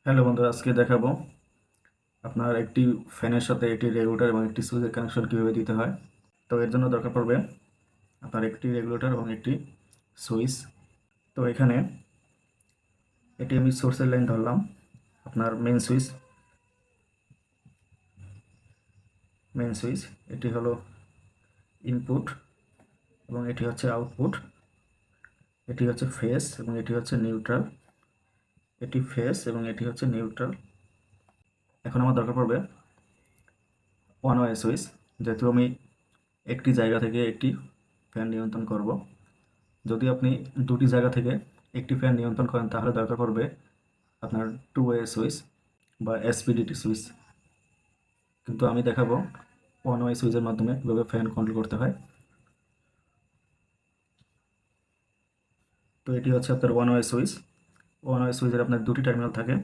Hello বন্ধুরা, আজকে দেখাবো আপনার একটি ফ্যানের সাথে একটি রেগুলেটর এবং একটি সুইচের কানেকশন কীভাবে দিতে হয়। তো এর জন্য দরকার পড়বে আপনার একটি রেগুলেটর এবং একটি সুইচ। তো এখানে এটি আমি সোর্সের লাইন ধরলাম, আপনার মেন সুইচ এটি হলো ইনপুট এবং এটি হচ্ছে আউটপুট। এটি হচ্ছে ফেস এবং এটি হচ্ছে নিউট্রাল। এটি ফেস এবং এটি হচ্ছে নিউট্রাল। এখন আমার দরকার পড়বে ওয়ান ওয়ে সুইচ, যেহেতু আমি একটি জায়গা থেকে একটি ফ্যান নিয়ন্ত্রণ করব। যদি আপনি দুটি জায়গা থেকে একটি ফ্যান নিয়ন্ত্রণ করেন তাহলে দরকার পড়বে আপনার টু ওয়ে সুইচ বা এসপিডিটি সুইচ। কিন্তু আমি দেখাবো ওয়ান ওয়ে সুইচের মাধ্যমে কীভাবে ফ্যান কন্ট্রোল করতে হয়। তো এটি হচ্ছে আপনার one way switch. One way সুইচের আপনার দুটি টার্মিনাল থাকে।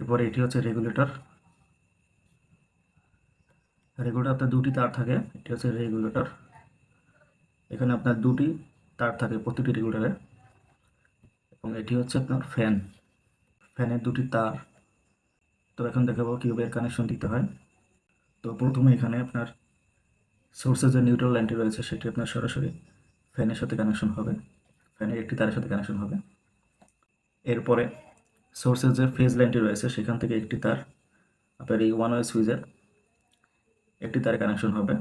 এরপরে এটি হচ্ছে রেগুলেটর। রেগুলেটর আপনার দুটি তার থাকে, এটি হচ্ছে রেগুলেটর। এখানে আপনার দুটি তার থাকে প্রতিটি রেগুলেটরে। এবং এটি হচ্ছে আপনার ফ্যানের দুটি তার। তো এখন দেখাবো কীভাবে কানেকশন দিতে হয়। তো প্রথমে এখানে আপনার সোর্সের যে নিউট্রাল লাইনটি রয়েছে সেটি আপনার সরাসরি ফ্যানের সাথে কানেকশন হবে, ফ্যানের একটি তারের সাথে কানেকশন হবে। এরপরে সোর্সের যে ফেজ লাইনটি রয়েছে সেখান থেকে একটি তার আপনার এই ওয়ান ওয়ে সুইচের একটি তারে কানেকশন হবে।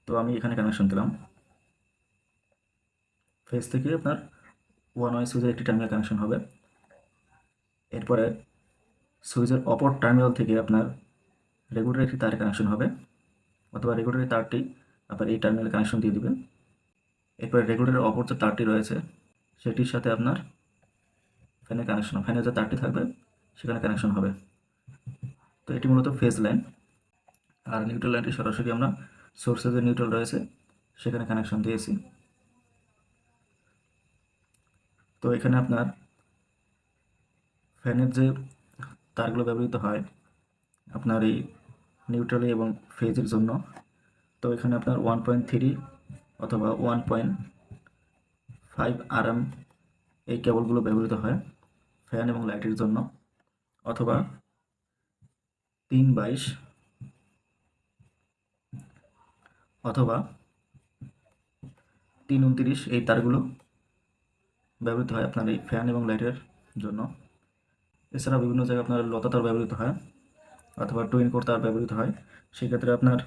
তো আমি এখানে কানেকশন দিলাম, ফেজ থেকে আপনার ওয়ান ওয়ে সুইচের একটি টার্মিনাল কানেকশন হবে। এরপরে সুইচের অপর টার্মিনাল থেকে আপনার রেগুলেটরের একটি তারে কানেকশন হবে, অথবা রেগুলেটরের তারটি আপনার এই টার্মিনালে কানেকশন দিয়ে দেবেন। এরপরে রেগুলেটরের অপর যে তারটি রয়েছে সেটির সাথে আপনার ফ্যানের যে তারটি থাকবে সেখানে কানেকশন হবে। তো এটি মূলত ফেজ লাইন। আর নিউট্রাল লাইনটি সরাসরি আমরা সোর্সে যে নিউট্রাল রয়েছে সেখানে কানেকশন দিয়েছি। তো এখানে আপনার ফ্যানের যে তারগুলো ব্যবহৃত হয় আপনার এই নিউট্রালি এবং ফেজের জন্য, তো এখানে আপনার 1.3 অথবা 1.5 RM এই কেবলগুলো ব্যবহৃত হয় ফ্যান এবং লাইটের জন্য, অথবা 3/22 অথবা 329 এই তারগুলো ব্যবহৃত হয় আপনার এই ফ্যান এবং লাইটের জন্য। এছাড়া বিভিন্ন জায়গায় আপনার লতা তার ব্যবহৃত হয় অথবা টুইন কোর তার ব্যবহৃত হয়। সেক্ষেত্রে আপনার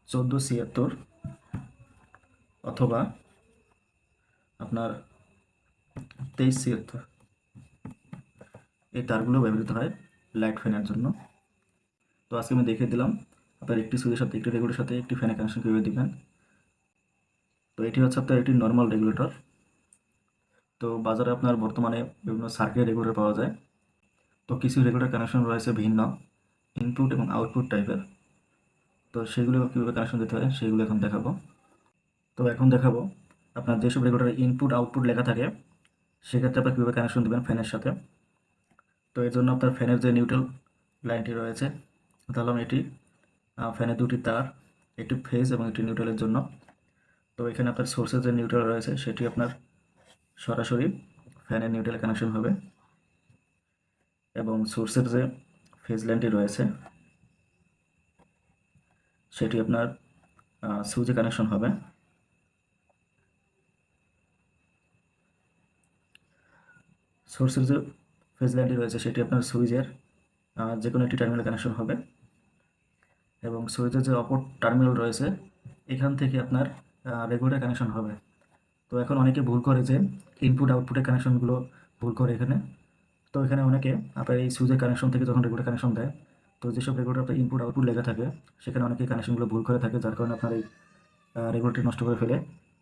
1476 অথবা আপনার 2376 এই তারগুলো ব্যবহৃত হয় লাইট ফ্যানের জন্য। তো আজকে আমি দেখিয়ে দিলাম আপনার একটি সুইচের সাথে একটি রেগুলেটরের সাথে একটি ফ্যানের কানেকশন কীভাবে দিবেন। তো এটি হচ্ছে আপনার একটি নর্মাল রেগুলেটর। তো বাজারে আপনার বর্তমানে বিভিন্ন সার্কিট রেগুলেটর পাওয়া যায়। তো কিছু রেগুলেটর কানেকশন রয়েছে ভিন্ন ইনপুট এবং আউটপুট টাইপের। তো সেগুলো কীভাবে কানেকশন দিতে হয় সেগুলো এখন দেখাবো। তো এখন দেখাবো আপনার যেসব রেগুলেটরে ইনপুট আউটপুট লেখা থাকে সেক্ষেত্রে আপনার কীভাবে কানেকশন দেবেন ফ্যানের সাথে। তো এর জন্য আপনার ফ্যানের যে নিউট্রাল লাইনটি রয়েছে ধরলাম এটি ফ্যানের দুটি তার, একটি ফেজ এবং একটি নিউট্রালের জন্য। তো এখানে আপনার সোর্সের যে নিউট্রাল রয়েছে সেটি আপনার সরাসরি ফ্যানের নিউট্রালে কানেকশন হবে, এবং সোর্সের যে ফেজ লাইনটি রয়েছে সেটি আপনার সুইচে কানেকশন হবে। সোর্সের যে ফেজ লাইনটি রয়েছে সেটি আপনার সুইচের যে কোনো একটি টার্মিনাল কানেকশন হবে, এবং সুইচের যে অপর টার্মিনাল রয়েছে এখান থেকে আপনার রেগুলেটর কানেকশন হবে। তো এখন অনেকে ভুল করে যে ইনপুট আউটপুটের কানেকশনগুলো ভুল করে এখানে। তো এখানে অনেকে আপনার এই সুইচের কানেকশন থেকে যখন রেগুলেটর কানেকশন দেয়, তো যেসব রেগুলেটর আপনার ইনপুট আউটপুট লেখা থাকে সেখানে অনেকে কানেকশনগুলো ভুল করে থাকে, যার কারণে আপনার এই রেগুলেটর নষ্ট করে ফেলে।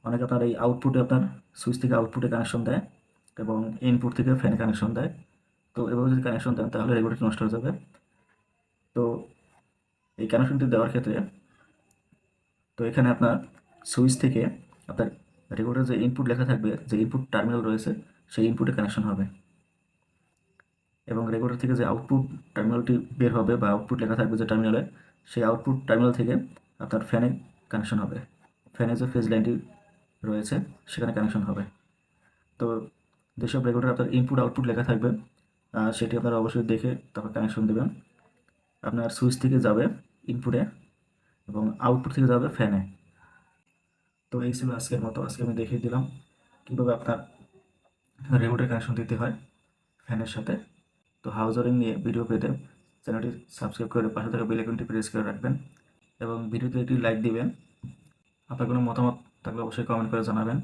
অনেকে আপনার এই আউটপুটে আপনার সুইচ থেকে আউটপুটে কানেকশন দেয় এবং ইনপুট থেকে ফ্যানে কানেকশন দেয়। তো এভাবে যদি কানেকশন দেন তাহলে রেগুলেটর নষ্ট হয়ে যাবে। তো এই কানেকশনটি দেওয়ার ক্ষেত্রে তো এখানে আপনার সুইচ থেকে আপনার রেগুলেটর যে ইনপুট লেখা থাকবে, যে ইনপুট টার্মিনাল রয়েছে সেই ইনপুটে কানেকশন হবে, এবং রেগুলেটর থেকে যে আউটপুট টার্মিনালটি বের হবে বা আউটপুট লেখা থাকবে যে টার্মিনালে, সেই আউটপুট টার্মিনাল থেকে আপনার ফ্যানে কানেকশন হবে, ফ্যানে যে ফেজ লাইনটি রয়েছে সেখানে কানেকশন হবে। তো যেসব রেগুলেটর আপনার ইনপুট আউটপুট লেখা থাকবে সেটি আপনারা অবশ্যই দেখে তারপর কানেকশন দেবেন। আপনার সুইচ থেকে যাবে ইনপুটে এবং আউটপুট থেকে যাবে ফ্যানে। তো এই ছিল আজকের মতো। আজকে আমি দেখিয়ে দিলাম কীভাবে আপনার রেগুলেটর কানেকশন দিতে হয় ফ্যানের সাথে। তো হাউস ওয়ারিং নিয়ে ভিডিও পেতে চ্যানেলটি সাবস্ক্রাইব করে পাশে থাকা বেল আইকনটি প্রেস করে রাখবেন এবং ভিডিওতে একটি লাইক দিবেন। আপনার কোনো মতামত থাকলে অবশ্যই কমেন্ট করে জানাবেন।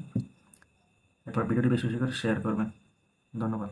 এরপর ভিডিওটি বেশি বেশি করে শেয়ার করবেন। ধন্যবাদ।